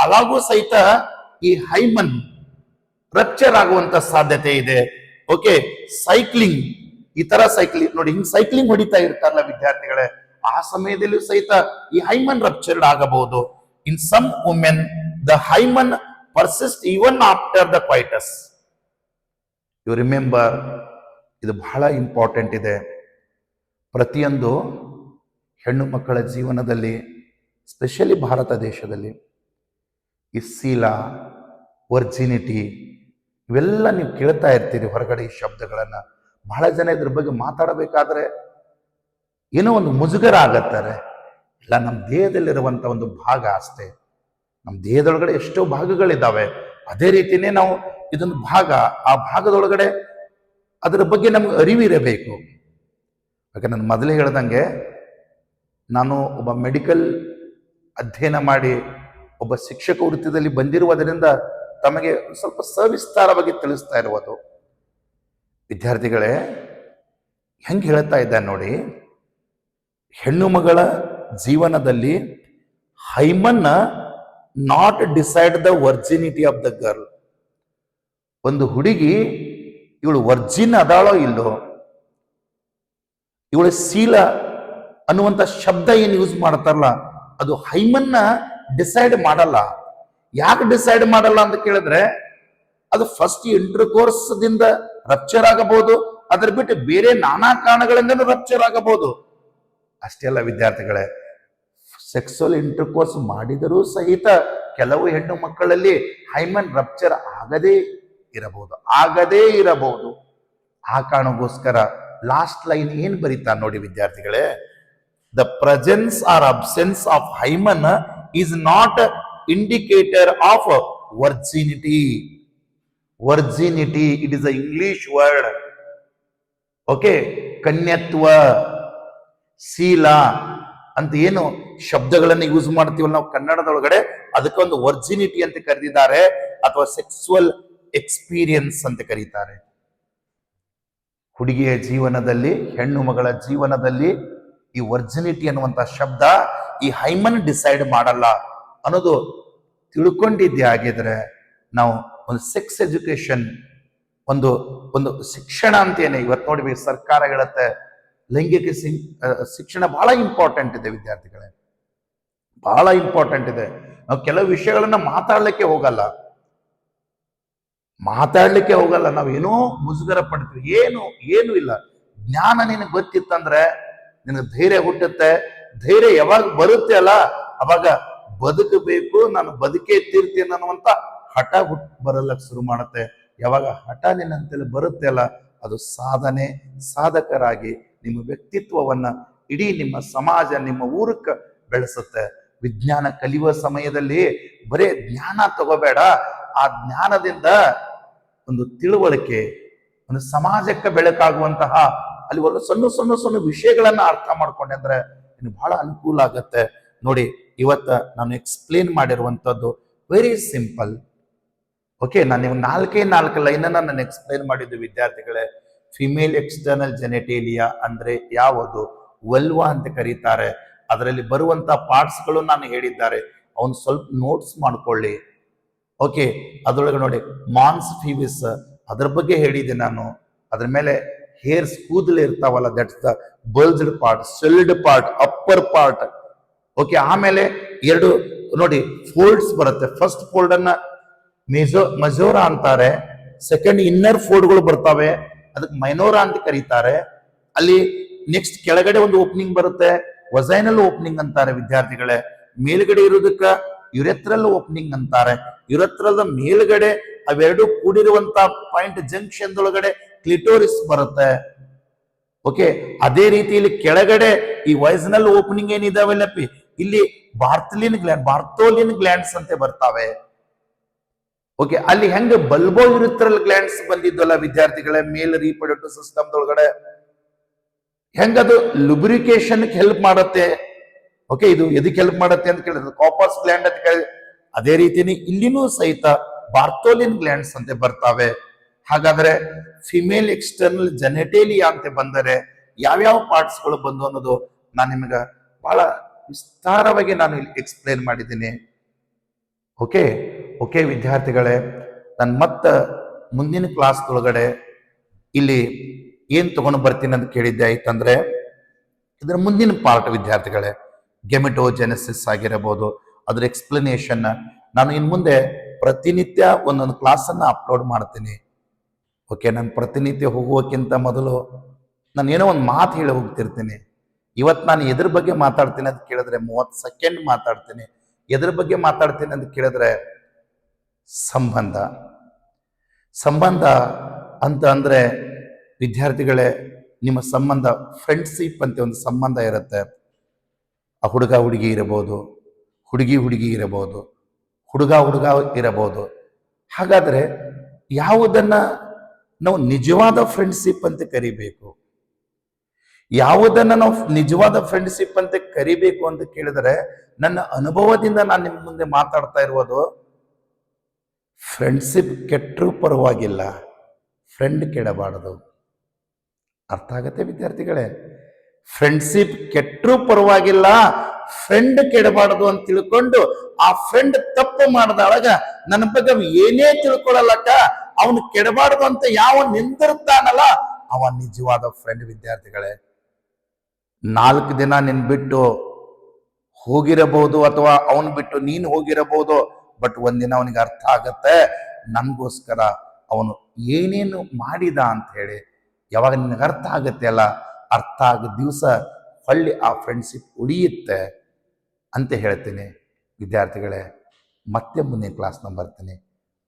ಅವಾಗೂ ಸಹಿತ ಈ ಹೈಮನ್ ರಪ್ಚರ್ ಆಗುವಂತ ಸಾಧ್ಯತೆ ಇದೆ. ಓಕೆ, ಸೈಕ್ಲಿಂಗ್, ಈ ತರ ಸೈಕ್ಲಿಂಗ್ ನೋಡಿ, ಹಿಂಗ್ ಸೈಕ್ಲಿಂಗ್ ಹೊಡಿತಾ ಇರ್ತಾರಲ್ಲ ವಿದ್ಯಾರ್ಥಿಗಳೇ, ಆ ಸಮಯದಲ್ಲೂ ಸಹಿತ ಈ ಹೈಮನ್ ರಪ್ಚರ್ಡ್ ಆಗಬಹುದು. In some women the hymen persist even after the coitus. You remember, ಇದು ಬಹಳ ಇಂಪಾರ್ಟೆಂಟ್ ಇದೆ. ಪ್ರತಿಯೊಂದು ಹೆಣ್ಣು ಮಕ್ಕಳ ಜೀವನದಲ್ಲಿ, ಸ್ಪೆಷಲಿ ಭಾರತ ದೇಶದಲ್ಲಿ, ಈ ಶೀಲ, ವರ್ಜಿನಿಟಿ ಇವೆಲ್ಲ ನೀವು ಕೇಳ್ತಾ ಇರ್ತೀರಿ ಹೊರಗಡೆ ಈ ಶಬ್ದಗಳನ್ನ. ಬಹಳ ಜನ ಇದ್ರ ಬಗ್ಗೆ ಮಾತಾಡಬೇಕಾದ್ರೆ ಏನೋ ಒಂದು ಮುಜುಗರ ಆಗತ್ತಾರೆ. ಇಲ್ಲ, ನಮ್ಮ ದೇಹದಲ್ಲಿರುವಂತ ಒಂದು ಭಾಗ ಅಷ್ಟೇ. ನಮ್ಮ ದೇಹದೊಳಗಡೆ ಎಷ್ಟೋ ಭಾಗಗಳಿದ್ದಾವೆ. ಅದೇ ರೀತಿನೇ ನಾವು ಇದೊಂದು ಭಾಗ, ಆ ಭಾಗದೊಳಗಡೆ ಅದರ ಬಗ್ಗೆ ನಮ್ಗೆ ಅರಿವಿರಬೇಕು. ಯಾಕಂದ್ರೆ ನಾನು ಮೊದಲೇ ಹೇಳ್ದಂಗೆ, ನಾನು ಒಬ್ಬ ಮೆಡಿಕಲ್ ಅಧ್ಯಯನ ಮಾಡಿ ಒಬ್ಬ ಶಿಕ್ಷಕ ವೃತ್ತಿಯಲ್ಲಿ ಬಂದಿರುವುದರಿಂದ ತಮಗೆ ಸ್ವಲ್ಪ ಸವಿಸ್ತಾರವಾಗಿ ತಿಳಿಸ್ತಾ ಇರುವುದು. ವಿದ್ಯಾರ್ಥಿಗಳೇ, ಹೆಂಗೆ ಹೇಳ್ತಾ ಇದ್ದ ನೋಡಿ, ಹೆಣ್ಣು ಮಗಳ ಜೀವನದಲ್ಲಿ hymen not decide the virginity of the girl. ಒಂದು ಹುಡುಗಿ ಇವಳು ವರ್ಜಿನ್ ಅದಾಳೋ ಇಲ್ಲೋ, ಇವಳು ಶೀಲ ಅನ್ನುವಂಥ ಶಬ್ದ ಏನು ಯೂಸ್ ಮಾಡ್ತಾರಲ್ಲ, ಅದು ಹೈಮನ್ನ ಡಿಸೈಡ್ ಮಾಡಲ್ಲ. ಯಾಕೆ ಡಿಸೈಡ್ ಮಾಡಲ್ಲ ಅಂತ ಕೇಳಿದ್ರೆ, ಅದು ಫಸ್ಟ್ ಇಂಟರ್ ಕೋರ್ಸ್ ದಿಂದ ರಪ್ಚರ್ ಆಗಬಹುದು, ಅದ್ರ ಬಿಟ್ಟು ಬೇರೆ ನಾನಾ ಕಾರಣಗಳಿಂದ ರಪ್ಚರ್ ಆಗಬಹುದು. ಅಷ್ಟೇ ಅಲ್ಲ ವಿದ್ಯಾರ್ಥಿಗಳೇ, ಸೆಕ್ಸುವಲ್ ಇಂಟರ್ ಕೋರ್ಸ್ ಮಾಡಿದರೂ ಸಹಿತ ಕೆಲವು ಹೆಣ್ಣು ಮಕ್ಕಳಲ್ಲಿ ಹೈಮನ್ ರಪ್ಚರ್ ಆಗದೇ ಇರಬಹುದು. ಆ ಕಾರಣಕ್ಕೋಸ್ಕರ ಲಾಸ್ಟ್ ಲೈನ್ ಏನ್ ಬರೀತಾ ನೋಡಿ ವಿದ್ಯಾರ್ಥಿಗಳೇ, the presence or absence of hymen is not indicator of virginity. Virginity, it is a English word. Okay, ಕನ್ಯತ್ವ, ಶೀಲ ಅಂತ ಏನು ಶಬ್ದಗಳನ್ನು ಯೂಸ್ ಮಾಡ್ತೀವಲ್ಲ ನಾವು ಕನ್ನಡದೊಳಗಡೆ, ಅದಕ್ಕೊಂದು ವರ್ಜಿನಿಟಿ ಅಂತ ಕರೆದಿದ್ದಾರೆ, ಅಥವಾ ಸೆಕ್ಸುವಲ್ ಎಕ್ಸ್ಪೀರಿಯನ್ಸ್ ಅಂತ ಕರೀತಾರೆ. ಹುಡುಗಿಯ ಜೀವನದಲ್ಲಿ, ಹೆಣ್ಣು ಮಗಳ ಜೀವನದಲ್ಲಿ ಈ ವರ್ಜಿನಿಟಿ ಅನ್ನುವಂತ ಶಬ್ದ ಈ ಹೈಮನ್ ಡಿಸೈಡ್ ಮಾಡಲ್ಲ ಅನ್ನೋದು ತಿಳ್ಕೊಂಡಿದ್ದೆ ಆಗಿದ್ರೆ, ನಾವು ಒಂದು ಸೆಕ್ಸ್ ಎಜುಕೇಶನ್, ಒಂದು ಶಿಕ್ಷಣ ಅಂತೇನೆ ಇವತ್ತು ನೋಡಿ ಸರ್ಕಾರ ಹೇಳುತ್ತೆ, ಲೈಂಗಿಕ ಶಿಕ್ಷಣ ಬಹಳ ಇಂಪಾರ್ಟೆಂಟ್ ಇದೆ ವಿದ್ಯಾರ್ಥಿಗಳೇ, ಬಹಳ ಇಂಪಾರ್ಟೆಂಟ್ ಇದೆ. ನಾವು ಕೆಲವು ವಿಷಯಗಳನ್ನ ಮಾತಾಡ್ಲಿಕ್ಕೆ ಹೋಗಲ್ಲ, ನಾವು ಏನೋ ಮುಜುಗರ ಪಡ್ತೀವಿ. ಏನು ಇಲ್ಲ. ಜ್ಞಾನ ನಿನಗೆ ಗೊತ್ತಿತ್ತಂದ್ರೆ ನಿನಗೆ ಧೈರ್ಯ ಹುಟ್ಟುತ್ತೆ. ಧೈರ್ಯ ಯಾವಾಗ ಬರುತ್ತೆ ಅಲ್ಲ, ಅವಾಗ ಬದುಕಬೇಕು, ನಾನು ಬದುಕೇ ತೀರ್ತೀನಿ ಅನ್ನುವಂತ ಹಠ ಬರಲಕ್ಕೆ ಶುರು ಮಾಡುತ್ತೆ. ಯಾವಾಗ ಹಠ ನಿನ್ನಂತೆಲ್ಲ ಬರುತ್ತೆ ಅಲ್ಲ, ಅದು ಸಾಧಕರಾಗಿ ನಿಮ್ಮ ವ್ಯಕ್ತಿತ್ವವನ್ನ ಇಡೀ ನಿಮ್ಮ ಸಮಾಜ, ನಿಮ್ಮ ಊರಕ್ಕೆ ಬೆಳೆಸುತ್ತೆ. ವಿಜ್ಞಾನ ಕಲಿಯುವ ಸಮಯದಲ್ಲಿ ಬರೇ ಜ್ಞಾನ ತಗೋಬೇಡ, ಆ ಜ್ಞಾನದಿಂದ ಒಂದು ತಿಳುವಳಿಕೆ, ಒಂದು ಸಮಾಜಕ್ಕೆ ಬೆಳಕಾಗುವಂತಹ ಅಲ್ಲಿ ಒಂದು ಸಣ್ಣ ವಿಷಯಗಳನ್ನ ಅರ್ಥ ಮಾಡ್ಕೊಂಡೆ ಅಂದ್ರೆ ನಿಮ್ಗೆ ಬಹಳ ಅನುಕೂಲ ಆಗತ್ತೆ. ನೋಡಿ, ಇವತ್ತ ನಾನು ಎಕ್ಸ್ಪ್ಲೇನ್ ಮಾಡಿರುವಂತದ್ದು ವೆರಿ ಸಿಂಪಲ್. ಓಕೆ, ನಾನು ನೀವು 4 ಲೈನನ್ನ ನಾನು ಎಕ್ಸ್ಪ್ಲೇನ್ ಮಾಡಿದ್ದು ವಿದ್ಯಾರ್ಥಿಗಳೇ. ಫಿಮೇಲ್ ಎಕ್ಸ್ಟರ್ನಲ್ ಜೆನೆಟೇಲಿಯಾ ಅಂದ್ರೆ ಯಾವುದು, ವಲ್ವಾ ಅಂತ ಕರೀತಾರೆ. ಅದರಲ್ಲಿ ಬರುವಂತ ಪಾರ್ಟ್ಸ್ಗಳು ನಾನು ಹೇಳಿದ್ದಾರೆ, ಅವನು ಸ್ವಲ್ಪ ನೋಟ್ಸ್ ಮಾಡ್ಕೊಳ್ಳಿ. ಓಕೆ, ಅದರೊಳಗೆ ನೋಡಿ ಮಾನ್ಸ್ ಫೀವಿಸ್, ಅದ್ರ ಬಗ್ಗೆ ಹೇಳಿದೆ ನಾನು. ಅದ್ರ ಮೇಲೆ ಹೇರ್ಸ್, ಕೂದಲು ಇರ್ತಾವಲ್ಲ, that's the bulged part, swelled part, upper part. Okay, ಆಮೇಲೆ 2 ನೋಡಿ ಫೋಲ್ಡ್ಸ್ ಬರುತ್ತೆ. ಫಸ್ಟ್ ಫೋಲ್ಡ್ ಅನ್ನ ಮಜೋರಾ ಅಂತಾರೆ, ಸೆಕೆಂಡ್ ಇನ್ನರ್ ಫೋಲ್ಡ್ಗಳು ಬರ್ತವೆ, ಅದಕ್ಕೆ ಮೈನೋರಾ ಅಂತ ಕರೀತಾರೆ. ಅಲ್ಲಿ ನೆಕ್ಸ್ಟ್ ಕೆಳಗಡೆ ಒಂದು ಓಪನಿಂಗ್ ಬರುತ್ತೆ, ವಸೈನಲ್ ಓಪನಿಂಗ್ ಅಂತಾರೆ ವಿದ್ಯಾರ್ಥಿಗಳೇ. ಮೇಲ್ಗಡೆ ಇರೋದಕ್ಕ ಯುರೆಥ್ರಲ್ ಓಪನಿಂಗ್ ಅಂತಾರೆ. ಯುರೆಥ್ರಲ್ ಮೇಲ್ಗಡೆ ಅವೆರಡು ಕೂಡಿರುವಂತ ಪಾಯಿಂಟ್ ಜಂಕ್ಷನ್ ಒಳಗಡೆ ಕ್ಲಿಟೋರಿಸ್ ಬರುತ್ತೆ. ಓಕೆ, ಅದೇ ರೀತಿ ಇಲ್ಲಿ ಕೆಳಗಡೆ ಈ ವೈಸ್ನಲ್ ಓಪನಿಂಗ್ ಏನಿದಾವೆಲ್ಲಪ್ಪಿ, ಇಲ್ಲಿ ಬಾರ್ತೋಲಿನ್ ಗ್ಲ್ಯಾಂಡ್ಸ್ ಅಂತ ಬರ್ತಾವೆ. ಓಕೆ, ಅಲ್ಲಿ ಹೆಂಗ ಬಲ್ಬೋ ಯುರಿಥ್ರಲ್ ಗ್ಲ್ಯಾಂಡ್ಸ್ ಬಂದಿದ್ದಲ್ಲ ವಿದ್ಯಾರ್ಥಿಗಳೇ, ಮೇಲ್ ರೀಪ್ರೊಡಕ್ಟಿವ್ ಸಿಸ್ಟಮ್ ಒಳಗಡೆ ಹೆಂಗದು ಲುಬ್ರಿಕೇಶನ್ ಹೆಲ್ಪ್ ಮಾಡುತ್ತೆ. ಓಕೆ, ಇದು ಎದಕ್ಕೆ ಹೆಲ್ಪ್ ಮಾಡುತ್ತೆ ಅಂತ ಕೇಳಿದ್ರೆ ಕಾಪರ್ಸ್ ಗ್ಲ್ಯಾಂಡ್ ಅಂತ ಕೇಳಿ, ಅದೇ ರೀತಿನಿ ಇಲ್ಲಿನೂ ಸಹಿತ ಬಾರ್ತೋಲಿನ್ ಗ್ಲ್ಯಾಂಡ್ಸ್ ಅಂತ ಬರ್ತಾವೆ. ಹಾಗಾದ್ರೆ ಫಿಮೇಲ್ ಎಕ್ಸ್ಟರ್ನಲ್ ಜೆನೆಟೇಲಿಯಾ ಅಂತ ಬಂದರೆ ಯಾವ್ಯಾವ ಪಾರ್ಟ್ಸ್ಗಳು ಬಂದು ಅನ್ನೋದು ನಾನು ನಿಮಗೆ ಬಹಳ ವಿಸ್ತಾರವಾಗಿ ನಾನು ಇಲ್ಲಿ ಎಕ್ಸ್ಪ್ಲೇನ್ ಮಾಡಿದ್ದೀನಿ. ಓಕೆ ಓಕೆ ವಿದ್ಯಾರ್ಥಿಗಳೇ, ನಾನು ಮತ್ತೆ ಮುಂದಿನ ಕ್ಲಾಸ್ ಒಳಗಡೆ ಇಲ್ಲಿ ಏನು ತಗೊಂಡು ಬರ್ತೀನಿ ಅಂತ ಕೇಳಿದ್ದೆ ಆಯ್ತಂದ್ರೆ ಇದರ ಮುಂದಿನ ಪಾರ್ಟ್ ವಿದ್ಯಾರ್ಥಿಗಳೇ, ಗೆಮೆಟೋಜೆನೆಸಿಸ್ ಆಗಿರಬಹುದು, ಅದರ ಎಕ್ಸ್ಪ್ಲನೇಷನ್ ನಾನು ಇನ್ನು ಮುಂದೆ ಪ್ರತಿನಿತ್ಯ ಒಂದೊಂದು ಕ್ಲಾಸನ್ನು ಅಪ್ಲೋಡ್ ಮಾಡ್ತೀನಿ. ಓಕೆ, ನಾನು ಪ್ರತಿನಿತ್ಯ ಹೋಗುವಕ್ಕಿಂತ ಮೊದಲು ನಾನು ಏನೋ ಒಂದು ಮಾತು ಹೇಳಿ ಹೋಗ್ತಿರ್ತೀನಿ. ಇವತ್ತು ನಾನು ಎದ್ರ ಬಗ್ಗೆ ಮಾತಾಡ್ತೀನಿ ಅಂತ ಕೇಳಿದ್ರೆ 30 ಸೆಕೆಂಡ್ ಮಾತಾಡ್ತೀನಿ. ಎದ್ರ ಬಗ್ಗೆ ಮಾತಾಡ್ತೀನಿ ಅಂತ ಕೇಳಿದ್ರೆ ಸಂಬಂಧ ಸಂಬಂಧ ಅಂತ ಅಂದ್ರೆ ವಿದ್ಯಾರ್ಥಿಗಳೇ, ನಿಮ್ಮ ಸಂಬಂಧ ಫ್ರೆಂಡ್ಶಿಪ್ ಅಂತ ಒಂದು ಸಂಬಂಧ ಇರುತ್ತೆ. ಆ ಹುಡುಗ ಹುಡುಗಿ ಇರಬಹುದು, ಹುಡುಗಿ ಹುಡುಗಿ ಇರಬಹುದು, ಹುಡುಗ ಹುಡುಗ ಇರಬಹುದು. ಹಾಗಾದ್ರೆ ಯಾವುದನ್ನ ನಾವು ನಿಜವಾದ ಫ್ರೆಂಡ್ಶಿಪ್ ಅಂತ ಕರಿಬೇಕು? ಯಾವುದನ್ನ ನಾವು ನಿಜವಾದ ಫ್ರೆಂಡ್ಶಿಪ್ ಅಂತ ಕರಿಬೇಕು ಅಂತ ಕೇಳಿದ್ರೆ, ನನ್ನ ಅನುಭವದಿಂದ ನಾನು ನಿಮ್ಮ ಮುಂದೆ ಮಾತಾಡ್ತಾ ಇರುವುದು, ಫ್ರೆಂಡ್ಶಿಪ್ ಕೆಟ್ಟರೂ ಪರವಾಗಿಲ್ಲ, ಫ್ರೆಂಡ್ ಕೆಡಬಾರದು. ಅರ್ಥ ಆಗತ್ತೆ ವಿದ್ಯಾರ್ಥಿಗಳೇ? ಫ್ರೆಂಡ್ಶಿಪ್ ಕೆಟ್ಟರೂ ಪರವಾಗಿಲ್ಲ, ಫ್ರೆಂಡ್ ಕೆಡಬಾರದು ಅಂತ ತಿಳ್ಕೊಂಡು ಆ ಫ್ರೆಂಡ್ ತಪ್ಪು ಮಾಡಿದಾಗ ನನ್ನ ಬಗ್ಗೆ ಏನೇ ತಿಳ್ಕೊಳ್ಳಲಕ್ಕ ಅವನು ಕೆಡಬಾರದು ಅಂತ ಯಾವ ನಿಂದಿರ್ತಾನಲ್ಲ ಅವ ನಿಜವಾದ ಫ್ರೆಂಡ್ ವಿದ್ಯಾರ್ಥಿಗಳೇ. 4 ದಿನ ನಿನ್ ಬಿಟ್ಟು ಹೋಗಿರಬಹುದು ಅಥವಾ ಅವನು ಬಿಟ್ಟು ನೀನು ಹೋಗಿರಬಹುದು, ಬಟ್ ಒಂದಿನ ಅವನಿಗೆ ಅರ್ಥ ಆಗತ್ತೆ ನನ್ಗೋಸ್ಕರ ಅವನು ಏನೇನು ಮಾಡಿದ ಅಂತ ಹೇಳಿ. ಯಾವಾಗ ನಿನಗೆ ಅರ್ಥ ಆಗತ್ತೆ ಅಲ್ಲ, ಅರ್ಥ ಆಗ ದಿವಸ ಹೊಳ್ಳಿ ಆ ಫ್ರೆಂಡ್ಶಿಪ್ ಉಳಿಯುತ್ತೆ ಅಂತ ಹೇಳ್ತೀನಿ ವಿದ್ಯಾರ್ಥಿಗಳೇ. ಮತ್ತೆ ಮುಂದಿನ ಕ್ಲಾಸ್ನ ಬರ್ತೀನಿ.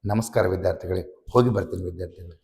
ನಮಸ್ಕಾರ ವಿದ್ಯಾರ್ಥಿಗಳೇ, ಹೋಗಿ ಬರ್ತೀನಿ ವಿದ್ಯಾರ್ಥಿಗಳೇ.